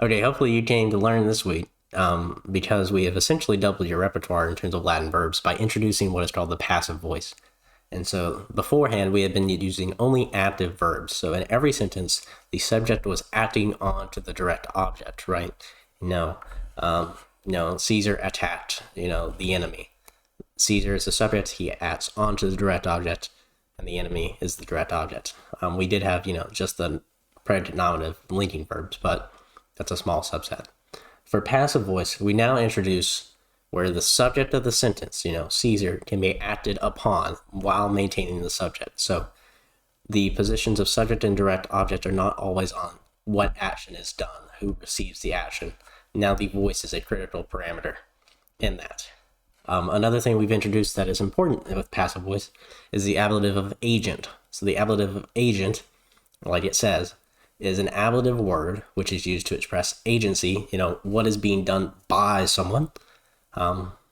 Okay, hopefully you came to learn this week, because we have essentially doubled your repertoire in terms of Latin verbs by introducing what is called the passive voice. And so beforehand, we had been using only active verbs. So in every sentence, the subject was acting on to the direct object, right? No, Caesar attacked, the enemy. Caesar is the subject, he acts onto the direct object, and the enemy is the direct object. We did have, just the predicate nominative linking verbs, but that's a small subset. For passive voice, we now introduce where the subject of the sentence, Caesar, can be acted upon while maintaining the subject. So the positions of subject and direct object are not always on what action is done, who receives the action. Now the voice is a critical parameter in that. Another thing we've introduced that is important with passive voice is the ablative of agent. So the ablative of agent, like it says, is an ablative word which is used to express agency, what is being done by someone.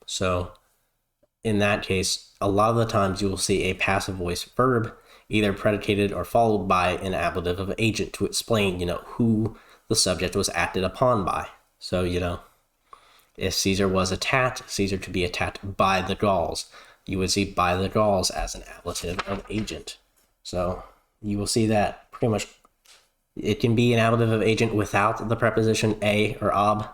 So in that case, a lot of the times you will see a passive voice verb either predicated or followed by an ablative of agent to explain, who the subject was acted upon by. So, if Caesar was attacked, Caesar to be attacked by the Gauls. You would see by the Gauls as an ablative of agent. So you will see that pretty much it can be an ablative of agent without the preposition a or ob.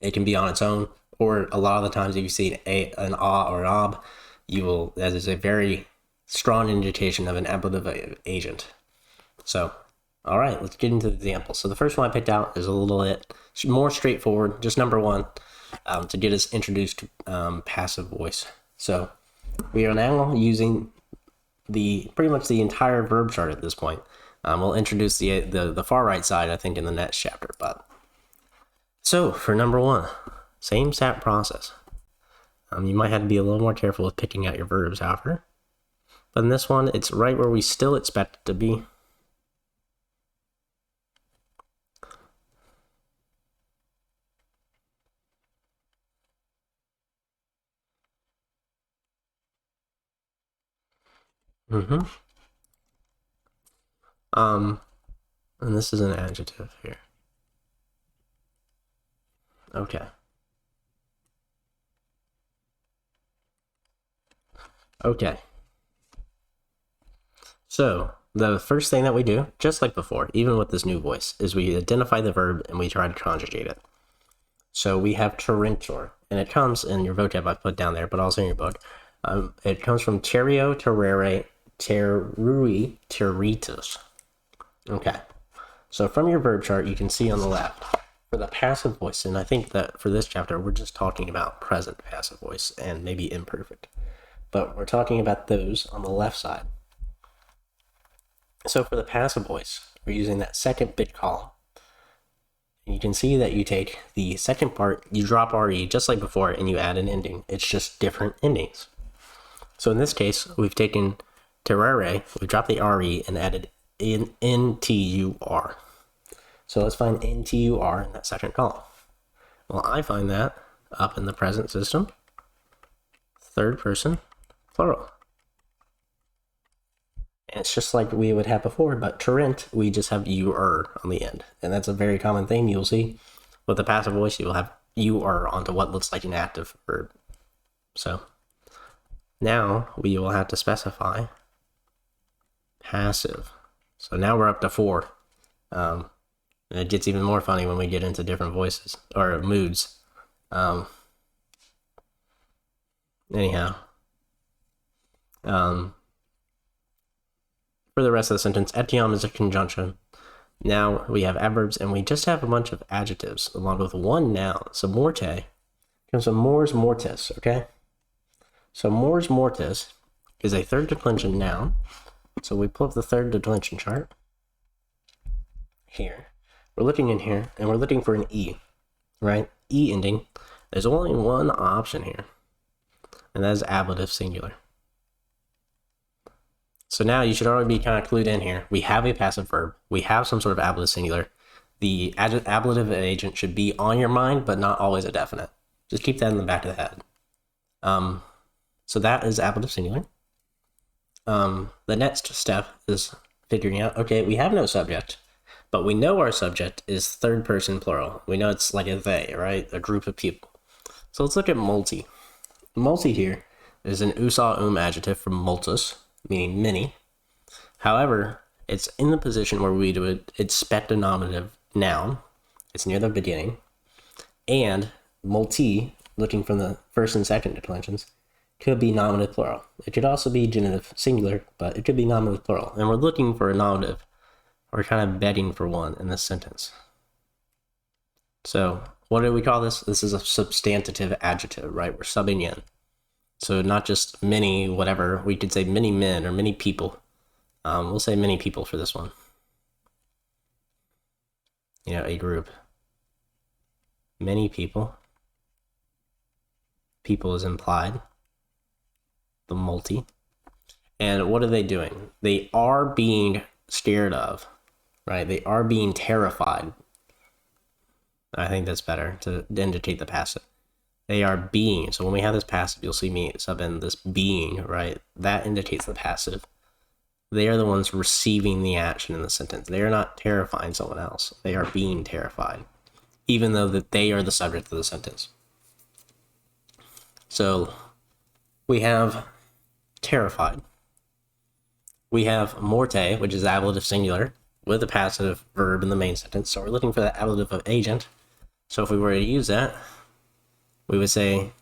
It can be on its own, or a lot of the times if you see an a or an ob, that is a very strong indication of an ablative of agent. So, all right, let's get into the examples. So the first one I picked out is a little bit more straightforward, just number one, to get us introduced to passive voice. So we are now using pretty much the entire verb chart at this point. We'll introduce the far right side, I think, in the next chapter. But so for number one, same exact process. You might have to be a little more careful with picking out your verbs, however. But in this one, it's right where we still expect it to be. And this is an adjective here. Okay. So the first thing that we do, just like before, even with this new voice, is we identify the verb and we try to conjugate it. So we have torrentor, and it comes in your vocab I put down there, but also in your book. It comes from terrio, terrere, terrui, territus. Okay. So from your verb chart, you can see on the left, for the passive voice, and I think that for this chapter, we're just talking about present passive voice and maybe imperfect. But we're talking about those on the left side. So for the passive voice, we're using that second bit column. And you can see that you take the second part, you drop RE just like before, and you add an ending. It's just different endings. So in this case, we've taken terrere, we dropped the RE and added NTUR. So let's find NTUR in that second column. Well, I find that up in the present system, third person, plural. And it's just like we would have before, but torrent, we just have UR on the end. And that's a very common thing you'll see. With the passive voice, you will have UR onto what looks like an active verb. So now we will have to specify passive. So now we're up to 4. And it gets even more funny when we get into different voices or moods. Anyhow. For the rest of the sentence, etiam is a conjunction. Now we have adverbs, and we just have a bunch of adjectives along with one noun. So morte comes from mors mortis, okay? So mors mortis is a third declension noun. So we pull up the third declension chart here. We're looking in here, and we're looking for an E, right? E ending. There's only one option here, and that is ablative singular. So now you should already be kind of clued in here. We have a passive verb. We have some sort of ablative singular. The ablative agent should be on your mind, but not always a definite. Just keep that in the back of the head. So that is ablative singular. The next step is figuring out, okay, we have no subject, But we know our subject is third person plural. We know it's like a they, right? A group of people. So let's look at multi. Multi here is an adjective from multus, meaning many. However, it's in the position where we would expect a nominative noun. It's near the beginning. And multi, looking from the first and second declensions, could be nominative plural. It could also be genitive singular, but it could be nominative plural. And we're looking for a nominative. We're kind of betting for one in this sentence. So what do we call this? This is a substantive adjective, right? We're subbing in. So not just many, whatever. We could say many men or many people. We'll say many people for this one. A group. Many people. People is implied. The multi. And what are they doing? They are being scared of, right? They are being terrified. I think that's better to indicate the passive. They are being. So when we have this passive, you'll see me sub in this being, right? That indicates the passive. They are the ones receiving the action in the sentence. They are not terrifying someone else. They are being terrified, even though that they are the subject of the sentence. So we have terrified. We have morte, which is ablative singular, with a passive verb in the main sentence. So we're looking for the ablative of agent. So if we were to use that, we would say,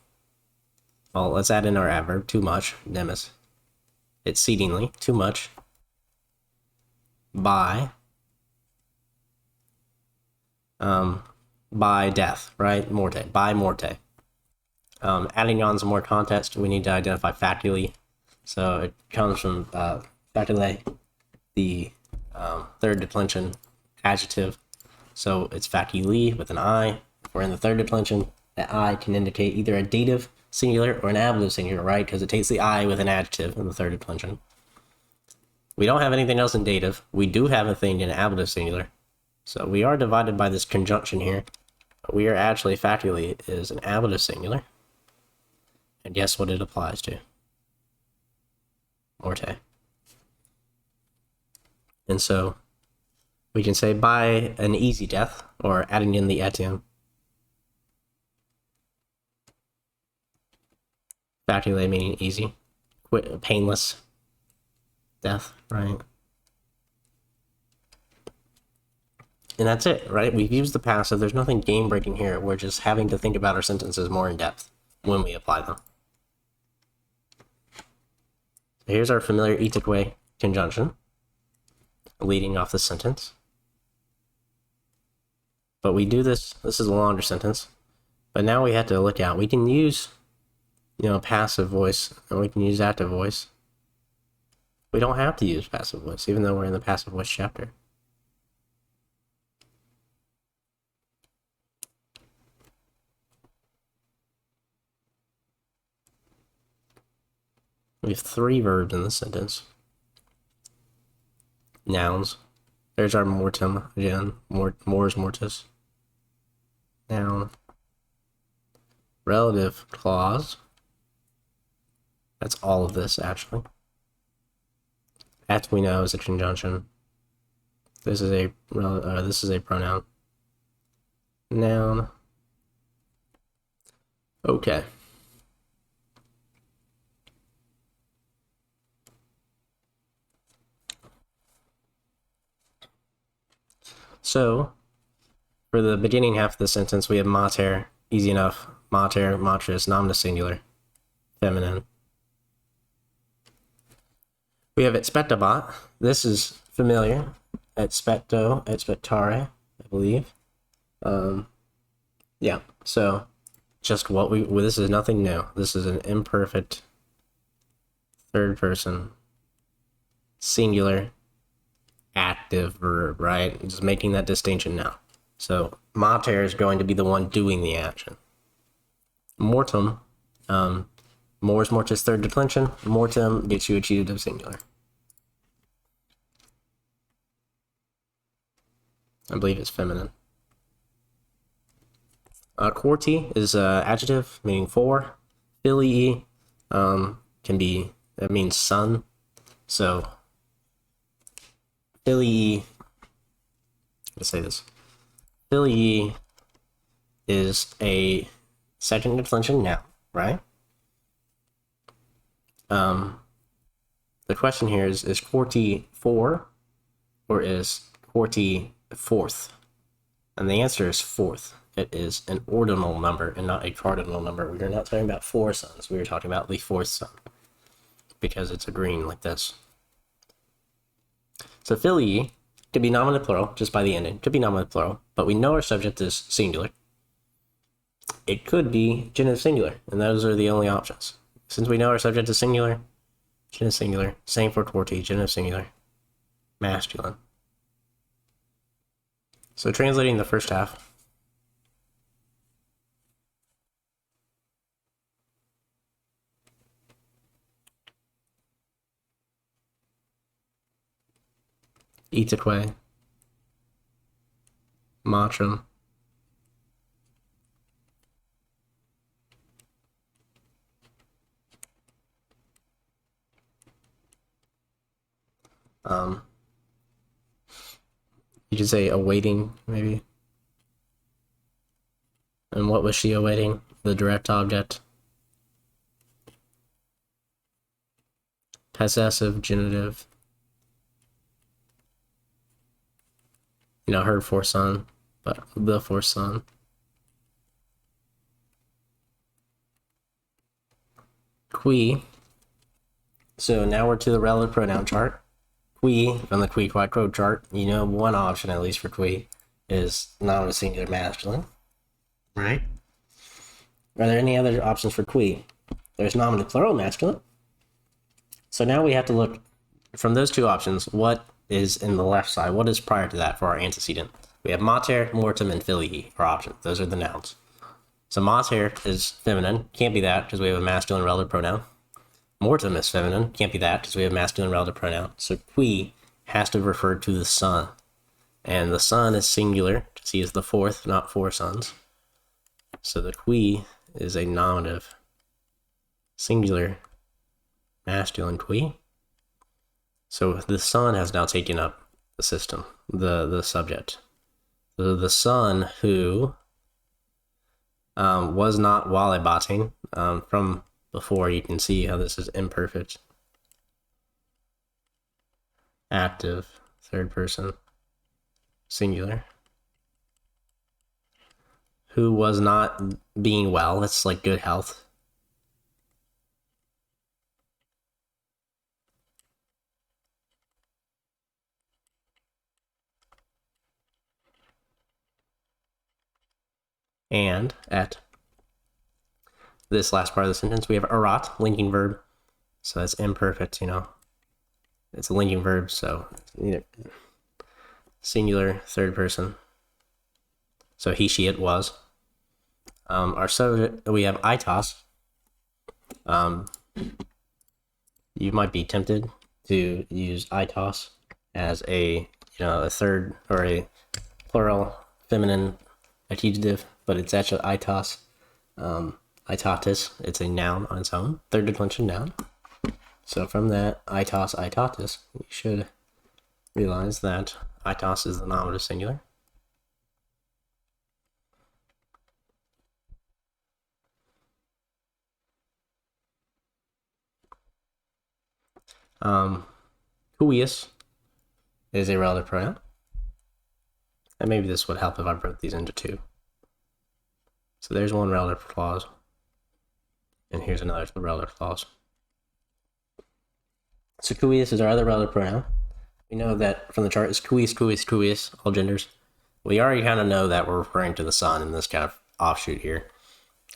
well, let's add in our adverb, too much, nemes. Exceedingly, too much. By death, right? Morte, by morte. Adding on some more context, we need to identify factually. So it comes from factule, the third declension adjective. So it's factuli with an I. If we're in the third declension, that I can indicate either a dative singular or an ablative singular, right? Because it takes the I with an adjective in the third declension. We don't have anything else in dative. We do have a thing in ablative singular. So we are divided by this conjunction here. But we are actually, factually, is an ablative singular. And guess what it applies to? Morte. And so we can say by an easy death, or adding in the etiam. Factule meaning easy, painless death, right? And that's it, right? We've used the passive. There's nothing game-breaking here. We're just having to think about our sentences more in depth when we apply them. Here's our familiar itique conjunction, leading off the sentence. But we do this is a longer sentence, but now we have to look out. We can use, passive voice, and we can use active voice. We don't have to use passive voice, even though we're in the passive voice chapter. We have 3 verbs in this sentence. Nouns. There's our mortem again. Mors mortis. Noun. Relative clause. That's all of this, actually. At we know is a conjunction. This is a pronoun. Noun. Okay. So, for the beginning half of the sentence, we have mater, easy enough. Mater, matris, nominus singular, feminine. We have expectabat. This is familiar. Expecto, expectare, I believe. Yeah, so just this is nothing new. This is an imperfect third person singular active verb, right? Just making that distinction now. So mater is going to be the one doing the action. Mortem, mors mortis third declension. Mortem gets you accusative singular. I believe it's feminine. Quarti is adjective meaning for. Filii that means son. So filii Let's say this. Fill ye is a second declension noun, right? The question here is quarti 4 or is quarti 4th? And the answer is 4th. It is an ordinal number and not a cardinal number. We are not talking about 4 sons. We are talking about the 4th son because it's a green like this. So fill ye could be nominative plural just by the ending. Could be nominative plural, but we know our subject is singular. It could be genitive singular, and those are the only options. Since we know our subject is singular, genitive singular, same for quarti, genitive singular, masculine. So translating the first half. Itaque, matrum, you could say awaiting, maybe. And what was she awaiting? The direct object. Possessive, genitive. You know, her 4th son, but the 4th son. Qui. So now we're to the relative pronoun chart. Qui, from the qui quad quo chart, you know one option at least for qui is nominative singular masculine. Right? Are there any other options for qui? There's nominative plural masculine. So now we have to look from those two options, what is in the left side? What is prior to that for our antecedent? We have mater, mortem, and filii are options. Those are the nouns. So mater is feminine. Can't be that because we have a masculine relative pronoun. Mortem is feminine. Can't be that because we have masculine relative pronoun. So qui has to refer to the son. And the son is singular because he is the 4th, not 4 sons. So the qui is a nominative singular masculine qui. So the son has now taken up the system, the subject. The son who was not walebating. From before, you can see how this is imperfect. Active, 3rd person, singular. Who was not being well. That's like good health. And at this last part of the sentence, we have erat, linking verb. So that's imperfect, you know. It's a linking verb, so singular, 3rd person. So he, she, it was. Our subject, we have itos. You might be tempted to use itos as a third or a plural feminine accusative, but it's actually itos. Itatis, it's a noun on its own, 3rd declension noun. So from that, itos, itatis, you should realize that itos is the nominative singular. Huius is a relative pronoun. And maybe this would help if I broke these into 2. So there's one relative clause. And here's another relative clause. So cuius is our other relative pronoun. We know that from the chart is cuius, cuius, cuius, all genders. We already kind of know that we're referring to the son in this kind of offshoot here.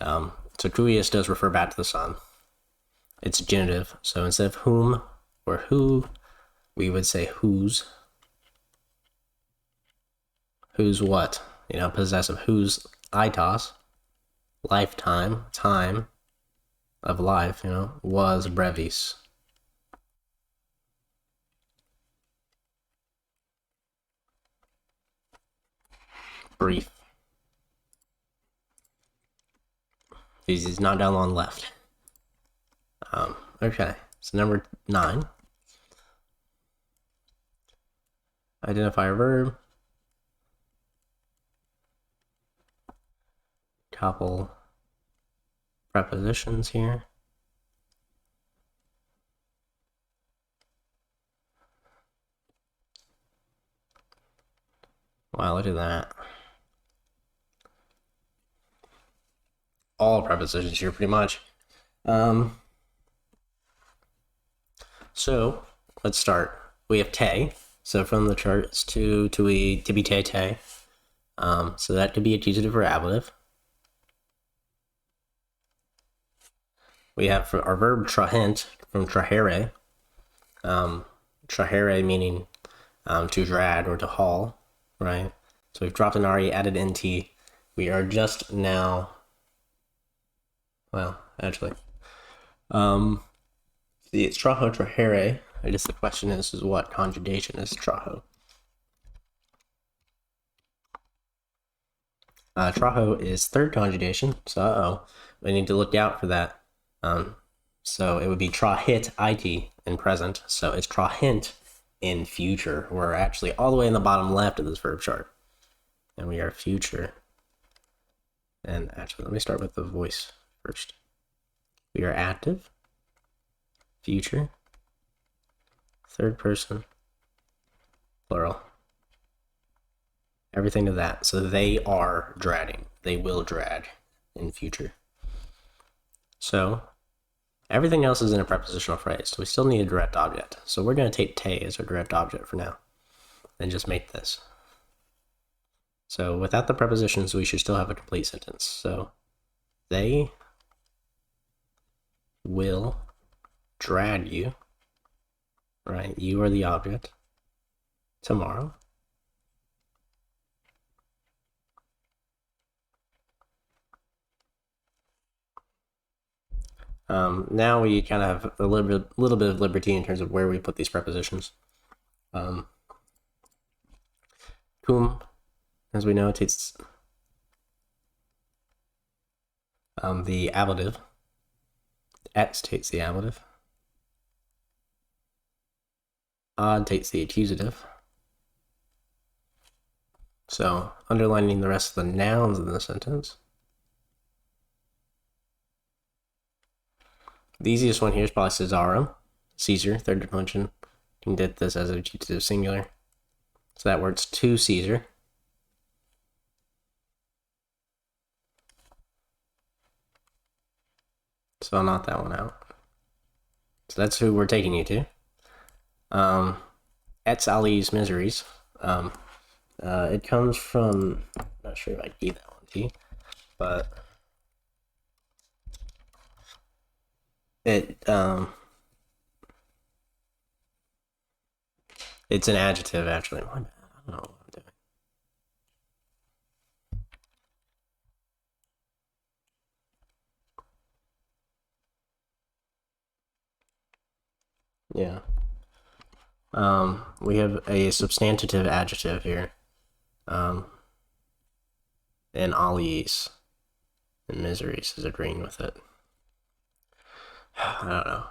So cuius does refer back to the son. It's genitive. So instead of whom or who, we would say whose. Whose what? Possessive. Whose itos, lifetime, time of life, was brevis. Brief. He's not down on left. Okay, so number 9. Identify a verb. couple prepositions here. Wow, look at that. All prepositions here, pretty much. So let's start. We have te. So from the charts to be te te. So that could be accusative or ablative. We have for our verb trahint from trahere. Trahere meaning to drag or to haul, right? So we've dropped an re, added nt. We are just now, well, actually, see, it's traho trahere. I guess the question is what conjugation is traho? Traho is third conjugation, so we need to look out for that. So it would be trahit it in present, so it's trahint in future. We're actually all the way in the bottom left of this verb chart, and we are future. And actually, let me start with the voice first. We are active, future, third person, plural. Everything to that. So they are dragging. They will drag in future. So everything else is in a prepositional phrase. So we still need a direct object. So we're going to take te as our direct object for now. And just make this. So without the prepositions, we should still have a complete sentence. So they will drag you, right? You are the object, tomorrow. Now we kind of have a little bit of liberty in terms of where we put these prepositions. Cum, as we know, takes the ablative. X takes the ablative. Odd takes the accusative. So underlining the rest of the nouns in the sentence. The easiest one here is probably Caesarum, Caesar, third declension. You can get this as an accusative singular. So that works to Caesar. So I'll knock that one out. So that's who we're taking you to. Et's Ali's Miseries. It comes from, I'm not sure if I gave that one to you, but it's an adjective, actually. My bad. I don't know what I'm doing. Yeah. We have a substantive adjective here. And Ali's and Miseries is agreeing with it. I don't know.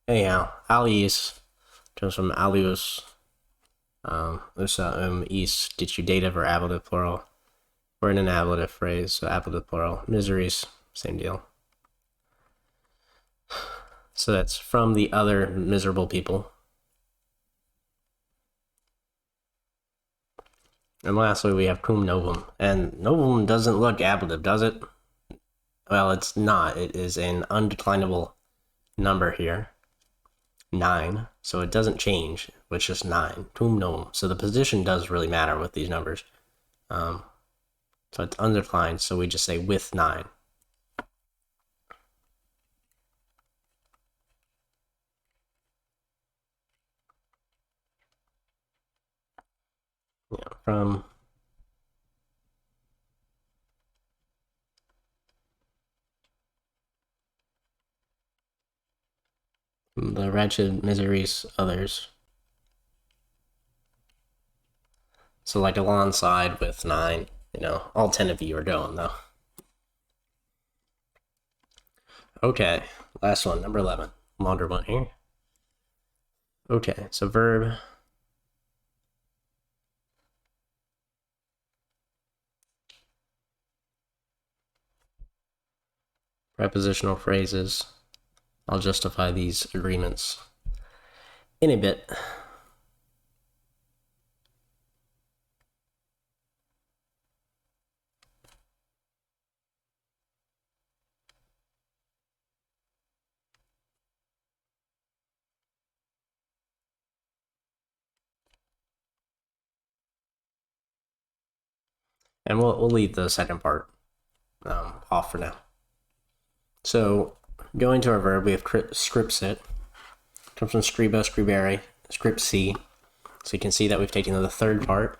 Anyhow, Ali's comes from alius. Usa is dative or ablative plural. We're in an ablative phrase, so ablative plural. Miseries, same deal. So that's from the other miserable people. And lastly, we have cum novum. And novum doesn't look ablative, does it? Well, it's not. It is an undeclinable number here. 9. So it doesn't change. It's just 9. Cum novum. So the position does really matter with these numbers. So it's undeclined, so we just say with 9. Yeah, from the wretched miseries others. So like alongside with 9, all 10 of you are going though. Okay, last one, number 11. Longer one here. Okay, so verb. prepositional phrases. I'll justify these agreements in a bit. And we'll leave the second part off for now. So going to our verb, we have script sit. Comes from scribo, scribere, script C. So you can see that we've taken the third part.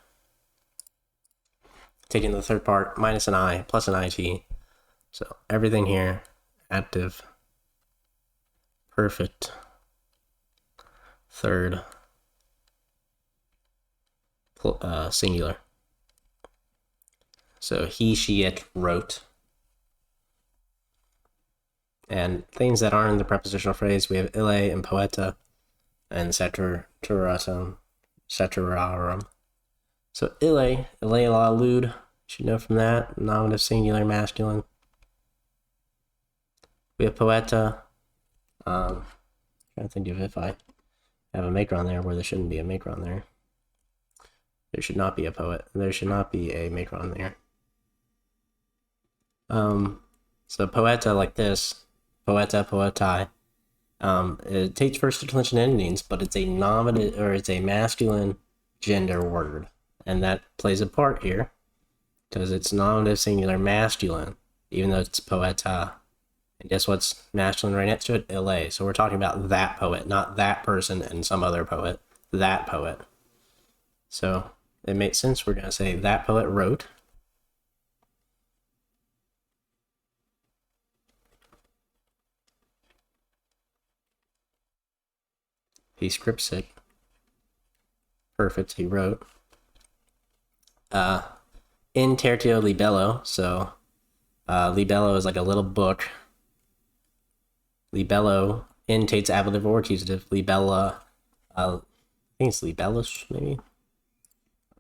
Taking the third part minus an I plus an IT. So everything here, active, perfect, third, singular. So he, she, it wrote. And things that aren't in the prepositional phrase, we have ille and poeta and saturatum. So ille la lude, should know from that, nominative singular masculine. We have poeta. Trying to think of if I have a macron there where there shouldn't be a macron there. There should not be a poet. There should not be a macron there. So poeta like this, poeta, poetai. It takes first declension endings, but it's a nominative or it's a masculine gender word, and that plays a part here because it's nominative singular masculine, even though it's poeta. And guess what's masculine right next to it? Ille. So we're talking about that poet, not that person and some other poet. That poet. So it makes sense. We're going to say that poet wrote. He scripts it. Perfect. He wrote. In tertio libello. So libello is like a little book. Libello intates ablative or accusative. Libella, I think it's libellus, maybe.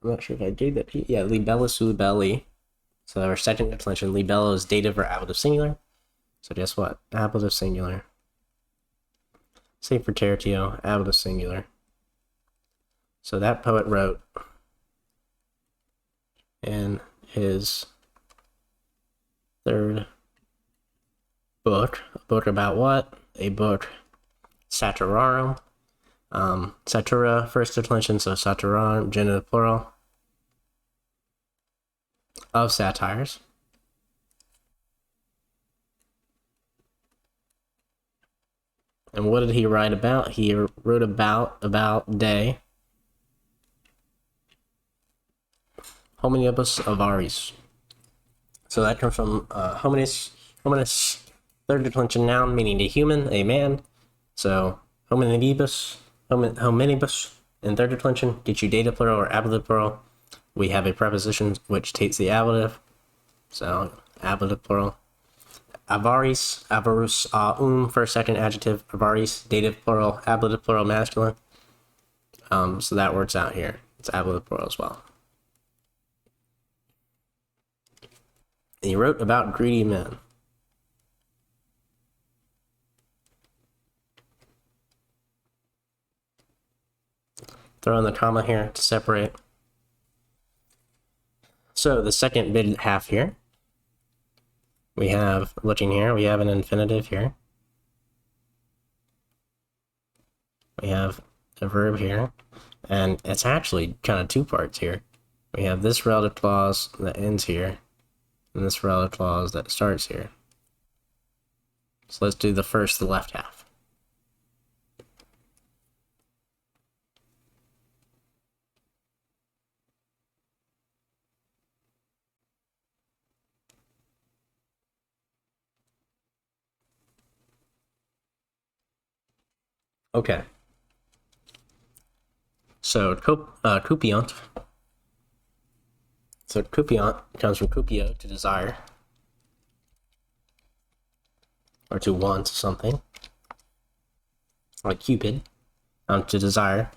I'm not sure if I gave that. Yeah, libellus, libelli. So our second declension. Libello is dative or ablative singular. So guess what? Ablative singular. Same for tertio, ablative singular. So that poet wrote in his third book. A book about what? A book, saturarum. Satura, first declension, so saturarum, genitive plural, of satires. And what did he write about? He wrote about day. Hominibus avaris. So that comes from hominis, third declension noun, meaning a human, a man. So hominibus, in third declension, get you dative plural or ablative plural. We have a preposition which takes the ablative. So ablative plural. Avaris, avarus, first, second adjective. Avaris, dative plural, ablative plural, masculine. So that works out here. It's ablative plural as well. And he wrote about greedy men. Throw in the comma here to separate. So the second bit half here, we have, looking here, we have an infinitive here. We have a verb here, and it's actually kind of two parts here. We have this relative clause that ends here, and this relative clause that starts here. So let's do the left half. Okay. So cupiant. So cupiant comes from cupio, to desire, or to want something, like Cupid, to desire.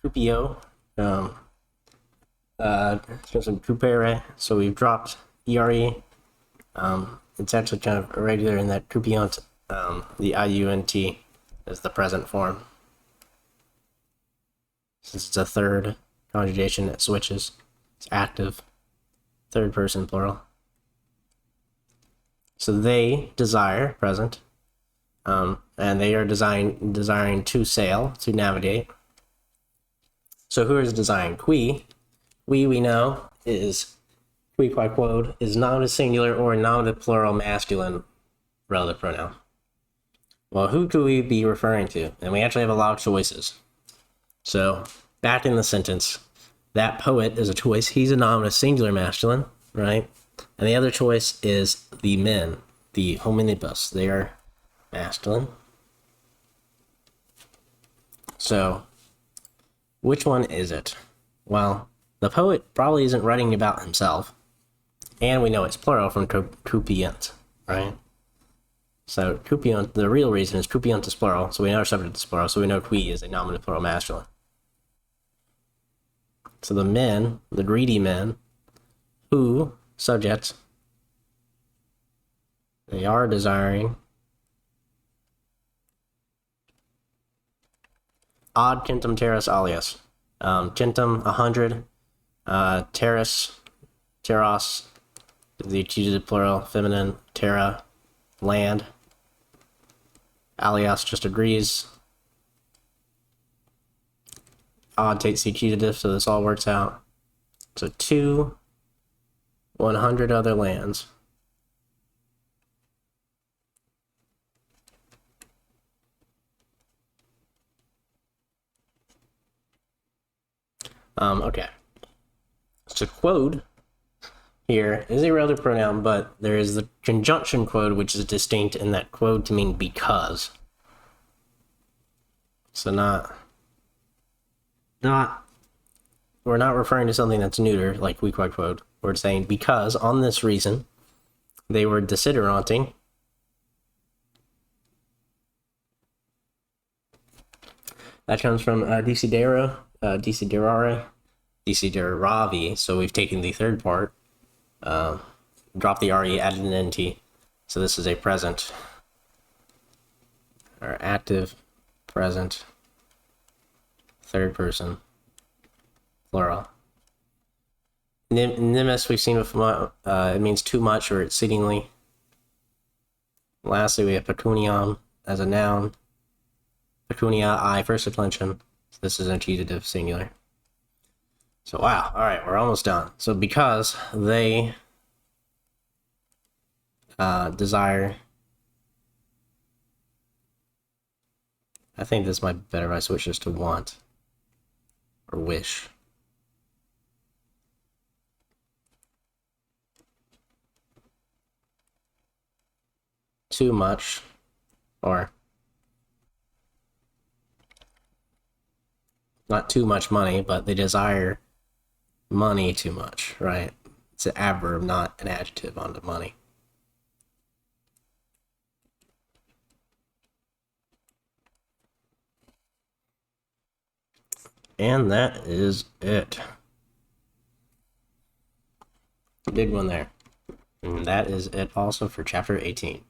Cupio comes from cupere, so we've dropped ere. it's actually kind of irregular in that croupiant, the IUNT is the present form. Since it's a third conjugation, it switches. It's active, third person plural. So they desire, present, and they are desiring to sail, to navigate. So who is desiring? Qui. We know, is qui qua quod, is nominative singular or nominative plural masculine relative pronoun. Well, who could we be referring to? And we actually have a lot of choices. So back in the sentence, that poet is a choice. He's a nominative singular masculine, right? And the other choice is the men, the hominibus. They are masculine. So which one is it? Well, the poet probably isn't writing about himself. And we know it's plural from croupiant, right? So croupiant, the real reason is croupiant is plural, so we know our subject is plural, so we know qui is a nominative plural masculine. So the men, the greedy men, who, subject, they are desiring ad centum terras alias. Centum, 100, terras, terras, the accusative plural, feminine, terra, land. Alias just agrees. Odd takes the accusative, so this all works out. So 100 other lands. Okay. So quod here is a relative pronoun, but there is the conjunction quod, which is distinct in that quod to mean because. So we're not referring to something that's neuter, like qui qua quod. We're saying because, on this reason, they were desideranting. That comes from desiderare, desideravi, so we've taken the third part, dropped the re, added an nt, so this is a present, or active, present, third person, plural. Nimbus, we've seen before, it means too much or exceedingly. Lastly, we have pecuniam as a noun. Pecunia, I, first declension. So this is an accusative singular. So wow, all right, we're almost done. So because they desire, I think this might be better if I switch this to want or wish. Too much, or not too much money, but they desire money too much, right? It's an adverb, not an adjective onto money. And that is it. Big one there. And that is it also for chapter 18.